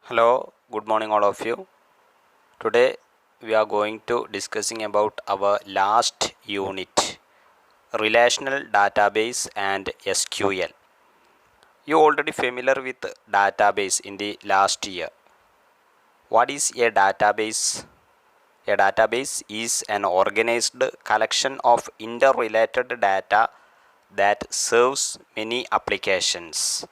Hello, good morning all of you. Today we are going to discussing about our last unit, relational database and SQL. You already familiar with database in the last year. What is a database? A database is an organized collection of interrelated data that serves many applications.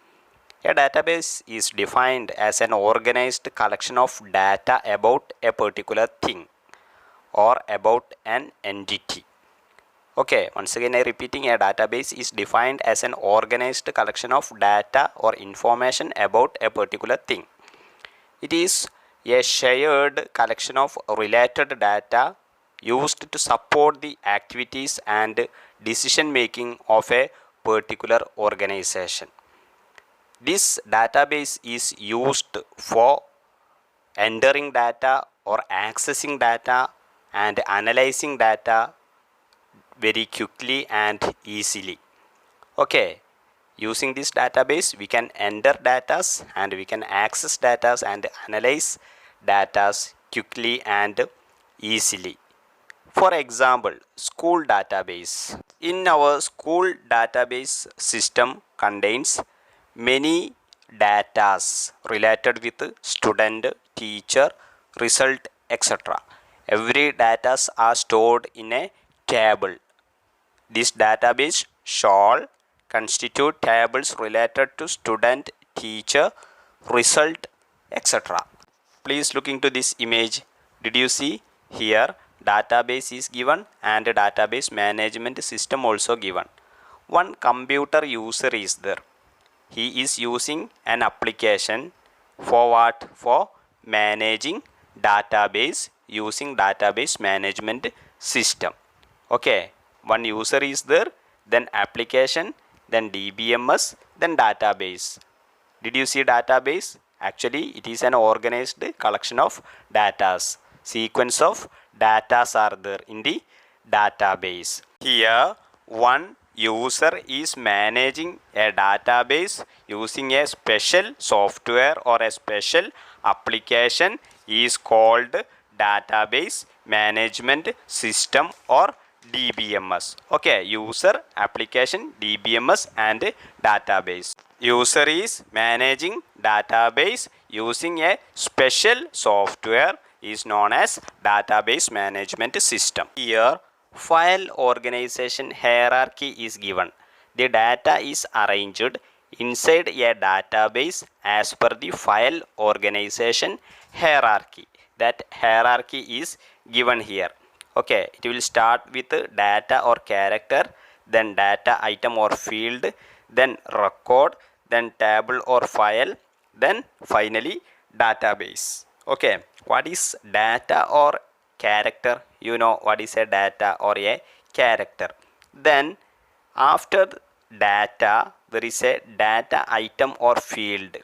A database is defined as an organized collection of data about a particular thing or about an entity. Okay, once again I repeating, a database is defined as an organized collection of data or information about a particular thing. It is a shared collection of related data used to support the activities and decision making of a particular organization. This database is used for entering data or accessing data and analyzing data very quickly and easily. Okay, using this database we can enter data and we can access data and analyze data quickly and easily. For example, school database. In our school database system contains many datas related with student, teacher, result, etc. Every datas are stored in a table. This database shall constitute tables related to student, teacher, result, etc. Please look into this image. Did you see here database is given and database management system also given. One computer user is there. He is using an application for what? For managing database using database management system. Okay, one user is there, then application, then DBMS, then database. Did you see database? Actually it is an organized collection of datas. Sequence of datas are there in the database. Here one user is managing a database using a special software or a special application is called database management system or DBMS. Okay, user, application, DBMS and database. User is managing database using a special software is known as database management system. Here file organization hierarchy is given. The data is arranged inside a database as per the file organization hierarchy. That hierarchy is given here. Okay, it will start with data or character, then data item or field, then record, then table or file, then finally database. Okay, what is data or character? You know what is a data or a character. Then after data there is a data item or field.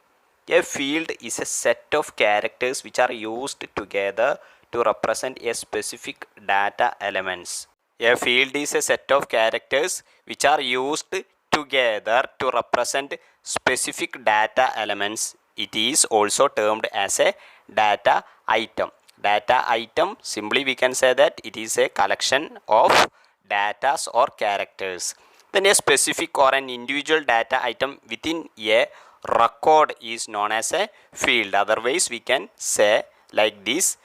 A field is a set of characters which are used together to represent a specific data elements. A field is a set of characters which are used together to represent specific data elements. It is also termed as a data item. Data item, simply we can say that it is a collection of datas or characters. Then a specific or an individual data item within a record is known as a field. Otherwise we can say like this: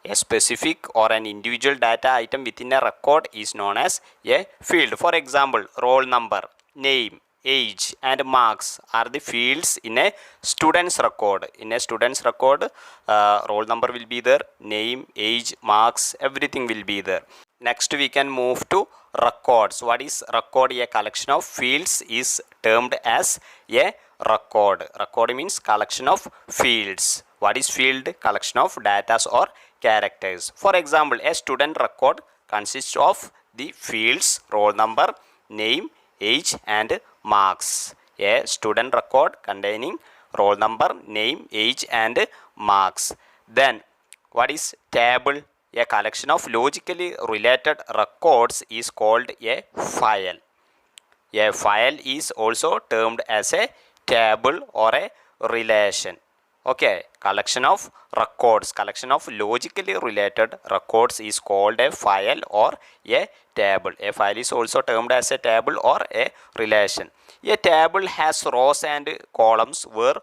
a specific or an individual data item within a record is known as a field. For example, roll number, name, age and marks are the fields in a student's record. In a student's record, roll number will be there, name, age, marks, everything will be there. Next we can move to records. What is record? A collection of fields is termed as a record. Record means collection of fields. What is field? Collection of data or characters. For example, a student record consists of the fields roll number, name, age and marks. A student record containing roll number, name, age and marks. Then what is table? A collection of logically related records is called a file. A file is also termed as a table or a relation. Okay, collection of records, collection of logically related records is called a file or a table. A file is also termed as a table or a relation. A table has rows and columns where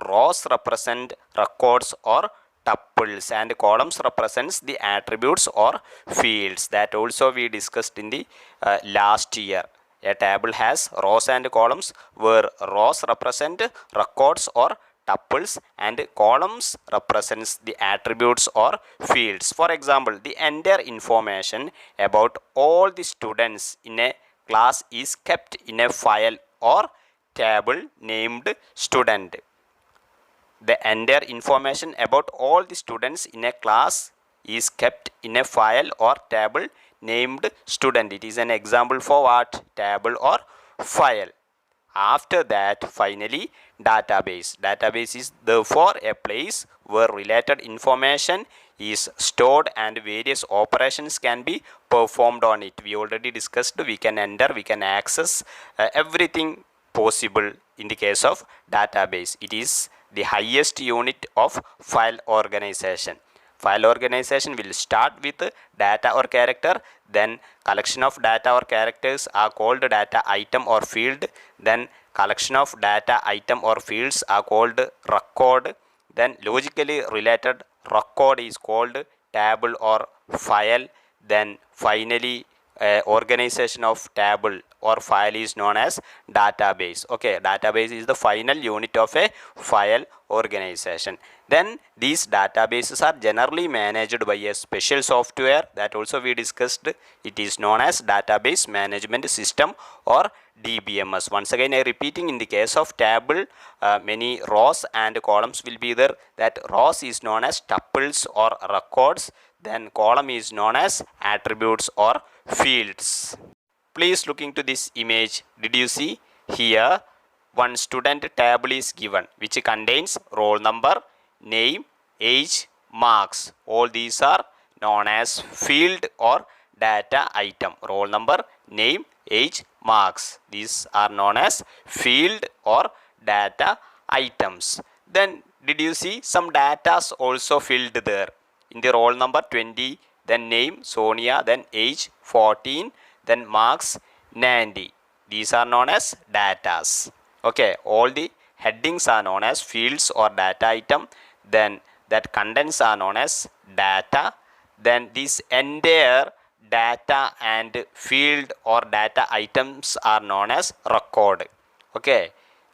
rows represent records or tuples and columns represents the attributes or fields. That also we discussed in the last year. A table has rows and columns where rows represent records or tuples and columns represents the attributes or fields. For example, the entire information about all the students in a class is kept in a file or table named student. The entire information about all the students in a class is kept in a file or table named student. It is an example for what? Table or file. After that, finally, database. Database is therefore a place where related information is stored and various operations can be performed on it. We already discussed, we can enter, we can access everything possible in the case of database. It is the highest unit of file organization. File organization will start with data or character, then collection of data or characters are called data item or field, then collection of data item or fields are called record, then logically related record is called table or file, then finally organization of table or file is known as database. Okay, database is the final unit of a file organization. Then these databases are generally managed by a special software that also we discussed. It is known as database management system or DBMS. Once again I repeating, in the case of table many rows and columns will be there. That rows is known as tuples or records, then column is known as attributes or fields. Please look into this image. Did you see? Here one student table is given which contains roll number, name, age, marks. All these are known as field or data item. Roll number, name, age, marks. These are known as field or data items. Then did you see some data also filled there? In the roll number 20, then name Sonia, then age 14, then marks 90. These are known as datas. Okay, all the headings are known as fields or data item, then that contents are known as data, then this entire data and field or data items are known as record. Okay,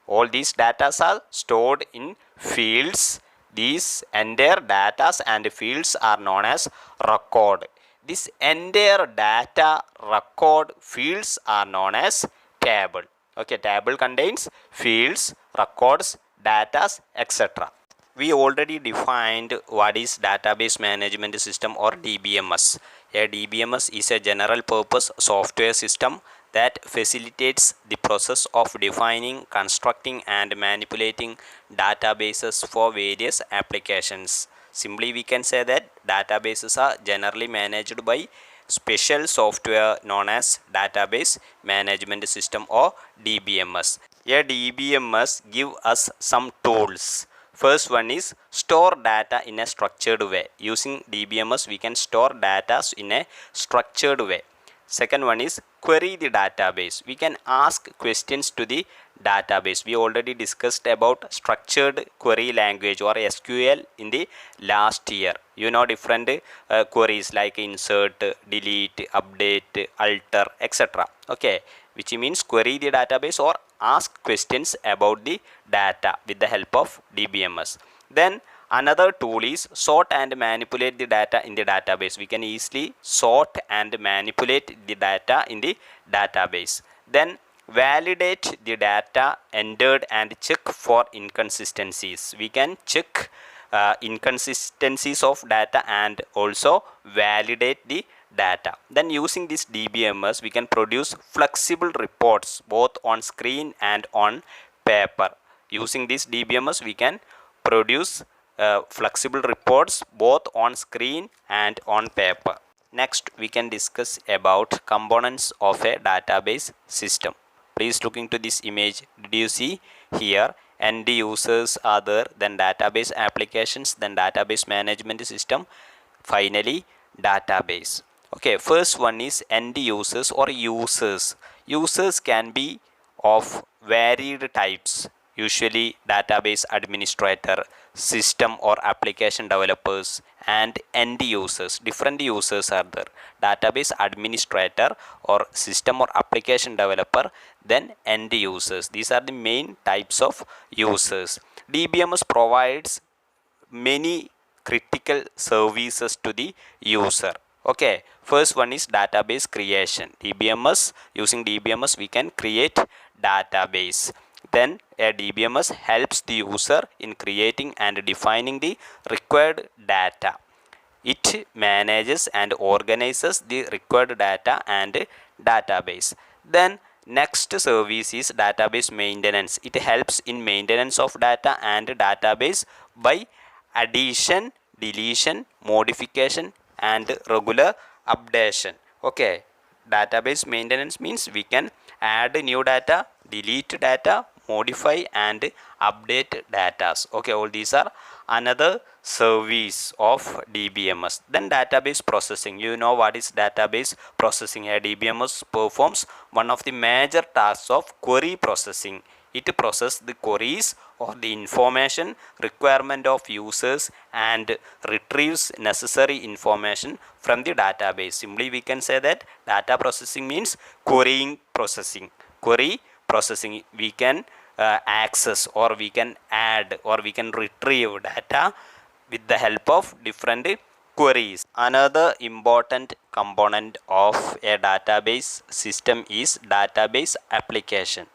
all these data are stored in fields. These entire data and fields are known as record. This entire data, record, fields are known as table. Okay, table contains fields, records, data, etc. We already defined what is database management system or DBMS. A DBMS is a general purpose software system that facilitates the process of defining, constructing and manipulating databases for various applications. Simply we can say that databases are generally managed by special software known as database management system or DBMS. A DBMS give us some tools. First one is store data in a structured way. Using DBMS we can store data in a structured way. Second one is query the database. We can ask questions to the database. We already discussed about structured query language or SQL in the last year. You know different queries like insert, delete, update, alter, etc. Okay, which means query the database or ask questions about the data with the help of DBMS. Then another tool is sort and manipulate the data in the database. We can easily sort and manipulate the data in the database. Then validate the data entered and check for inconsistencies. We can check inconsistencies of data and also validate the data. Then using this DBMS we can produce flexible reports both on screen and on paper. Using this DBMS we can produce flexible reports both on screen and on paper. Next we can discuss about components of a database system. Please look into this image. Did you see? Here end users are there, then database applications, then database management system, finally database. Okay, first one is end users or users. Users can be of varied types, usually database administrator, system or application developers, and end users. Different users are there: database administrator or system or application developer, then end users. These are the main types of users. DBMS provides many critical services to the user. Okay, first one is database creation. DBMS, using DBMS we can create database. Then a DBMS helps the user in creating and defining the required data. It manages and organizes the required data and database. Then next service is database maintenance. It helps in maintenance of data and database by addition, deletion, modification, and regular updation. Okay, database maintenance means we can add new data, delete data, modify and update data. Okay, all these are another service of DBMS. Then database processing. You know what is database processing? A DBMS performs one of the major tasks of query processing. It processes the queries or the information requirement of users and retrieves necessary information from the database. Simply we can say that data processing means querying processing. Query processing, we can access or we can add or we can retrieve data with the help of different queries. Another important component of a database system is database application.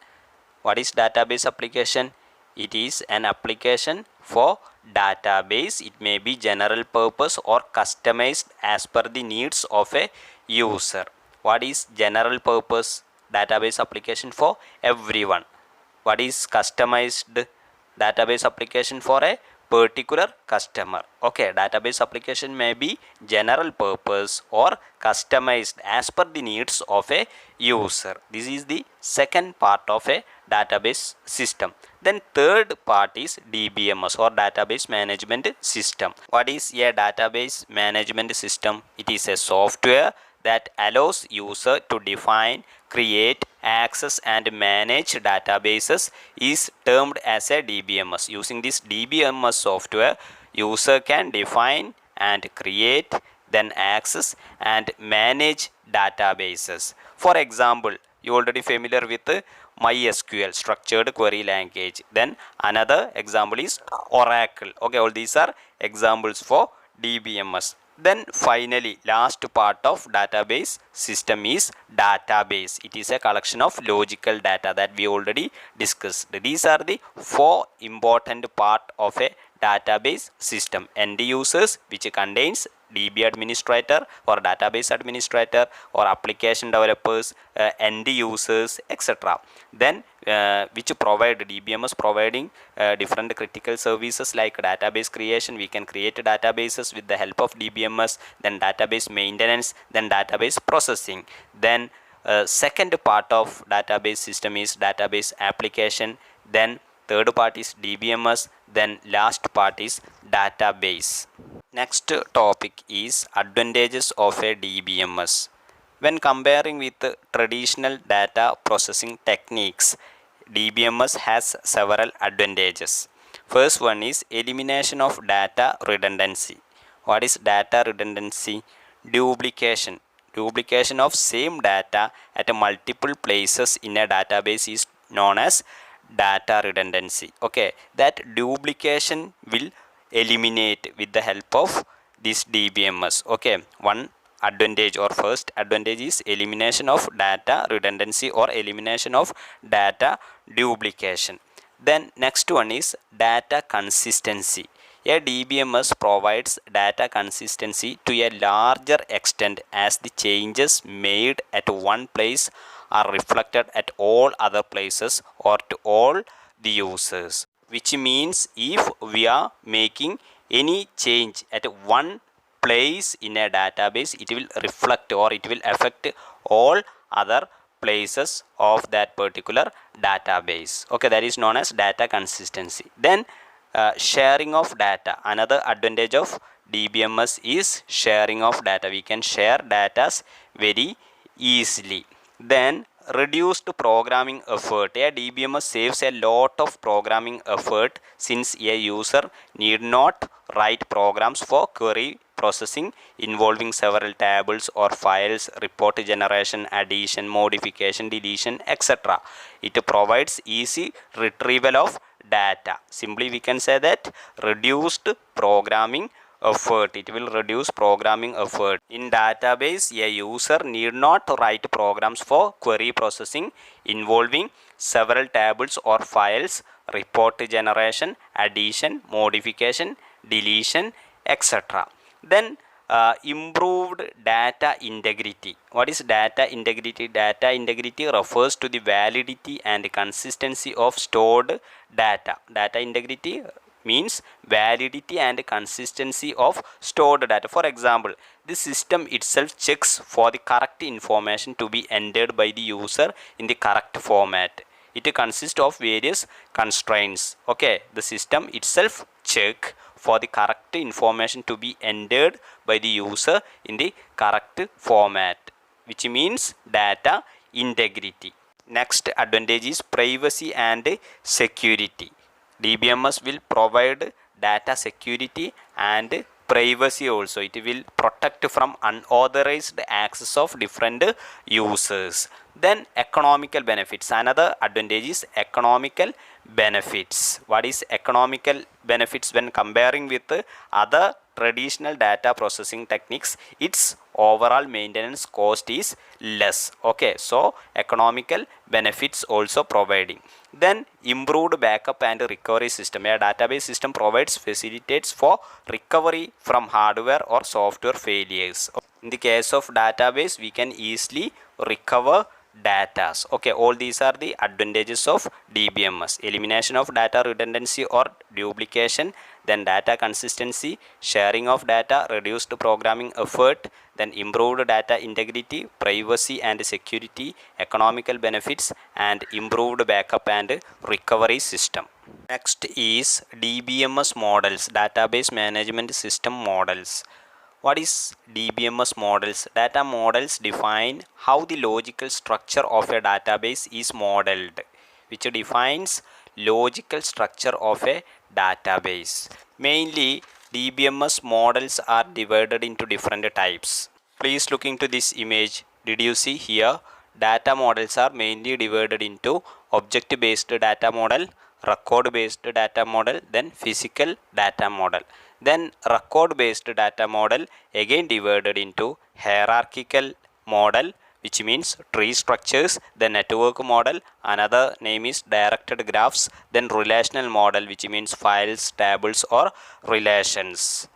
What is database application? It is an application for database. It may be general purpose or customized as per the needs of a user. What is general purpose? Database application for everyone. What is customized? Database application for a particular customer. Okay, database application may be general purpose or customized as per the needs of a user. This is the second part of a database system. Then third part is DBMS or database management system. What is a database management system? It is a software that allows user to define, create, access and manage databases is termed as a DBMS. Using this DBMS software, user can define and create, then access and manage databases. For example, you already familiar with MySQL, structured query language. Then another example is Oracle. Okay, all these are examples for DBMS. Then finally, last part of database system is database. It is a collection of logical data that we already discussed. These are the four important part of a database system. End users, which contains DB administrator or database administrator or application developers, end users, etc. Then which provide DBMS providing different critical services like database creation. We can create databases with the help of DBMS. Then database maintenance, then database processing. Then second part of database system is database application. Then third part is DBMS. Then last part is database. Next topic is advantages of a DBMS. When comparing with traditional data processing techniques, DBMS has several advantages. First one is elimination of data redundancy. What is data redundancy? Duplication. Duplication of same data at multiple places in a database is known as data redundancy. Okay, that duplication will eliminate with the help of this DBMS. Okay, one advantage or first advantage is elimination of data redundancy or elimination of data duplication. Then next one is data consistency. A DBMS provides data consistency to a larger extent as the changes made at one place are reflected at all other places or to all the users. Which means if we are making any change at one place in a database, it will reflect or it will affect all other places of that particular database. Okay, that is known as data consistency. Then sharing of data. Another advantage of DBMS is sharing of data. We can share data very easily. Then reduced programming effort. A DBMS saves a lot of programming effort since a user need not write programs for query processing involving several tables or files, report generation, addition, modification, deletion, etc. It provides easy retrieval of data. Simply we can say that reduced programming effort. It will reduce programming effort. In database, a user need not write programs for query processing involving several tables or files, report generation, addition, modification, deletion, etc. Then improved data integrity. What is data integrity? Data integrity refers to the validity and consistency of stored data. Data integrity means validity and consistency of stored data. For example, the system itself checks for the correct information to be entered by the user in the correct format. It consists of various constraints. Okay, the system itself check for the correct information to be entered by the user in the correct format, which means data integrity. Next advantage is privacy and security. DBMS will provide data security and privacy also. It will protect from unauthorized access of different users. Then economical benefits. Another advantage is economical benefits. What is economical benefits when comparing with other traditional data processing techniques? Its overall maintenance cost is less. Okay, so economical benefits also providing. Then improved backup and recovery system. A database system provides facilitates for recovery from hardware or software failures. In the case of database, we can easily recover data. Okay, all these are the advantages of DBMS. Elimination of data redundancy or duplication, then data consistency, sharing of data, reduced programming effort, then improved data integrity, privacy and security, economical benefits, and improved backup and recovery system. Next is DBMS models, database management system models. What is DBMS models? Data models define how the logical structure of a database is modeled, which defines logical structure of a database. Mainly, DBMS models are divided into different types. Please look into this image. Did you see here? Data models are mainly divided into object-based data model, record-based data model, then physical data model. Then record-based data model again divided into hierarchical model, which means tree structures, the network model, another name is directed graphs, then relational model, which means files, tables or relations.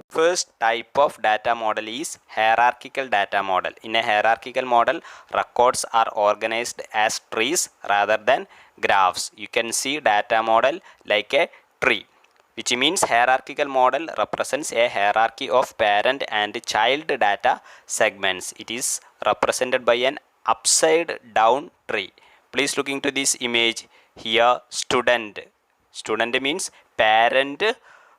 First type of data model is hierarchical data model. In a hierarchical model, records are organized as trees rather than graphs. You can see data model like a tree, which means hierarchical model represents a hierarchy of parent and child data segments. It is represented by an upside down tree. Please look into this image here. Student means parent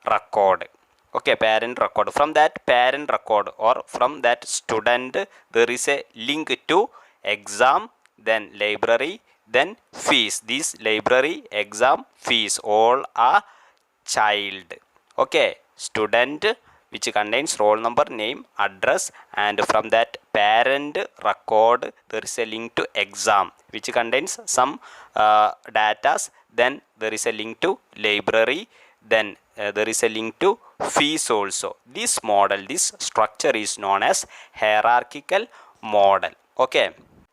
record. Okay, parent record. From that parent record or from that student, there is a link to exam, then library, then fees. These library, exam, fees all are child. Okay, student, which contains roll number, name, address, and from that parent record there is a link to exam, which contains some data. Then there is a link to library, then there is a link to fees also. This model, this structure is known as hierarchical model. Okay,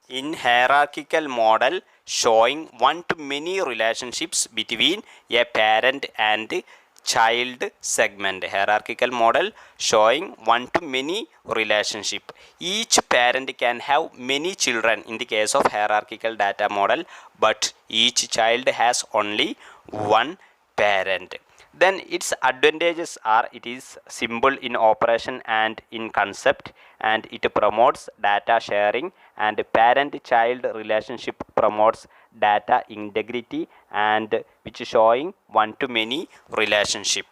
in hierarchical model showing one to many relationships between a parent and child segment. Hierarchical model showing one to many relationship. Each parent can have many children in the case of hierarchical data model, but each child has only one parent. Then its advantages are it is simple in operation and in concept, and it promotes data sharing and parent-child relationship promotes data integrity and which is showing one-to-many relationship.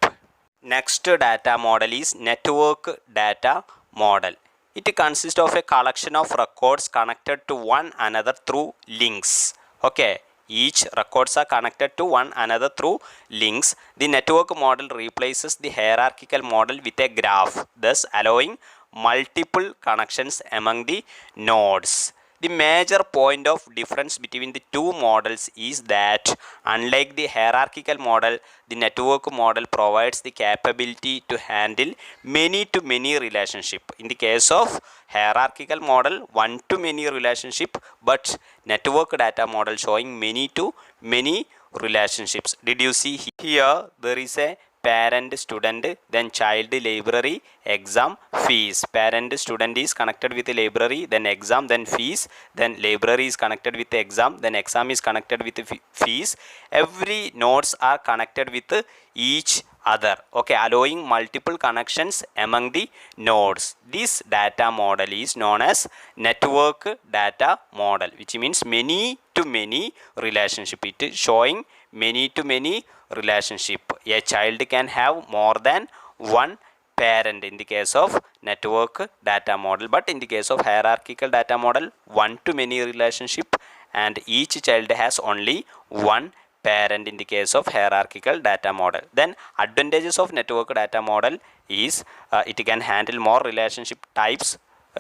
Next data model is network data model. It consists of a collection of records connected to one another through links. Okay, each records are connected to one another through links. The network model replaces the hierarchical model with a graph, thus allowing multiple connections among the nodes. The major point of difference between the two models is that unlike the hierarchical model, the network model provides the capability to handle many-to-many relationship. In the case of hierarchical model, one-to-many relationship, but network data model showing many-to-many relationships. Did you see here? There is a parent student, then child, library, exam, fees. Parent student is connected with the library, then exam, then fees, then library is connected with the exam, then exam is connected with the fees. Every nodes are connected with each other, okay, allowing multiple connections among the nodes. This data model is known as network data model, which means many to many relationship. It is showing many to many relationship. A child can have more than one parent in the case of network data model, but in the case of hierarchical data model, one to many relationship and each child has only one parent in the case of hierarchical data model. Then advantages of network data model is it can handle more relationship types,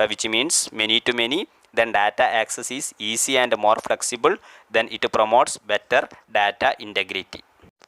which means many to many. Then data access is easy and more flexible. Then it promotes better data integrity.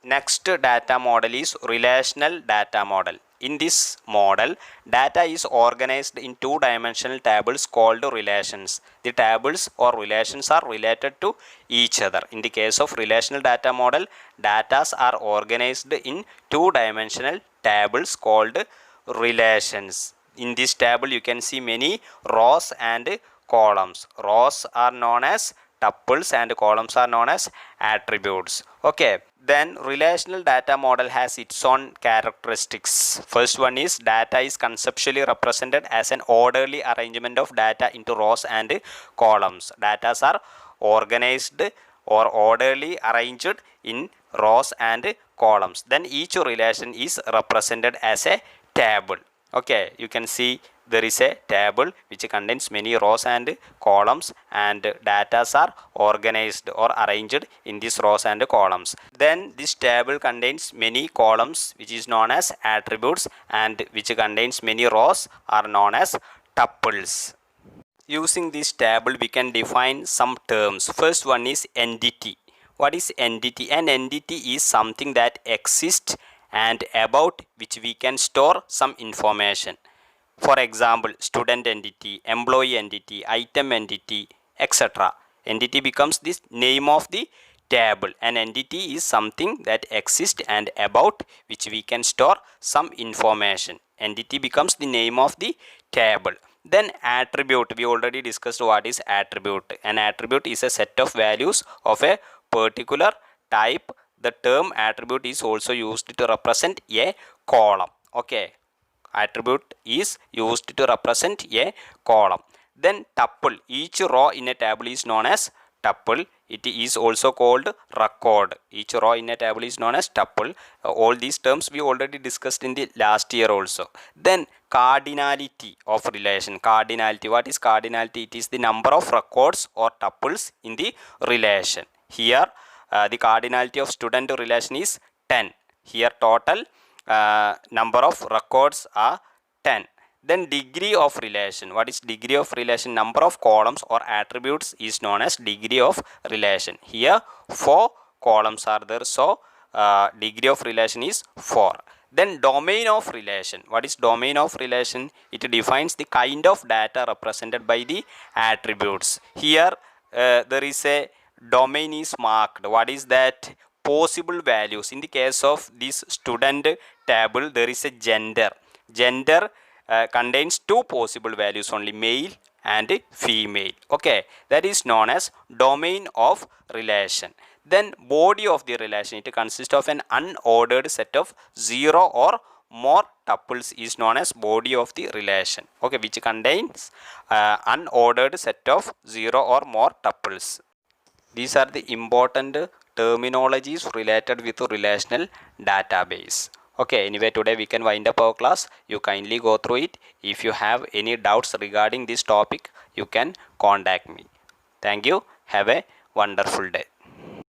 Next data model is relational data model. In this model, data is organized in two-dimensional tables called relations. The tables or relations are related to each other. In the case of relational data model, data are organized in two-dimensional tables called relations. In this table, you can see many rows and columns. Rows are known as tuples and columns are known as attributes. Okay, then relational data model has its own characteristics. First one is data is conceptually represented as an orderly arrangement of data into rows and columns. Data are organized or orderly arranged in rows and columns. Then each relation is represented as a table. Okay, you can see there is a table which contains many rows and columns, and data are organized or arranged in these rows and columns. Then this table contains many columns which is known as attributes, and which contains many rows are known as tuples. Using this table we can define some terms. First one is entity. What is entity? An entity is something that exists and about which we can store some information. For example, student entity, employee entity, item entity, etc. Entity becomes the name of the table. An entity is something that exists and about which we can store some information. Entity becomes the name of the table. Then attribute. We already discussed what is attribute. An attribute is a set of values of a particular type. The term attribute is also used to represent a column. Okay. Attribute is used to represent a column. Then tuple. Each row in a table is known as tuple. It is also called record. Each row in a table is known as tuple. All these terms we already discussed in the last year also. Then cardinality of relation. Cardinality. What is cardinality? It is the number of records or tuples in the relation. Here the cardinality of student relation is 10. Here total number of records are 10. Then degree of relation. What is degree of relation? Number of columns or attributes is known as degree of relation. Here 4 columns are there, so degree of relation is 4. Then domain of relation. What is domain of relation? It defines the kind of data represented by the attributes. Here there is a domain is marked. What is that? Possible values. In the case of this student table, there is a gender. Gender contains 2 possible values only, male and female. Okay, that is known as domain of relation. Then body of the relation. It consists of an unordered set of 0 or more tuples is known as body of the relation, okay, which contains unordered set of 0 or more tuples. These are the important terminologies related with relational database. Okay, anyway, today we can wind up our class. You kindly go through it. If you have any doubts regarding this topic, you can contact me. Thank you. Have a wonderful day.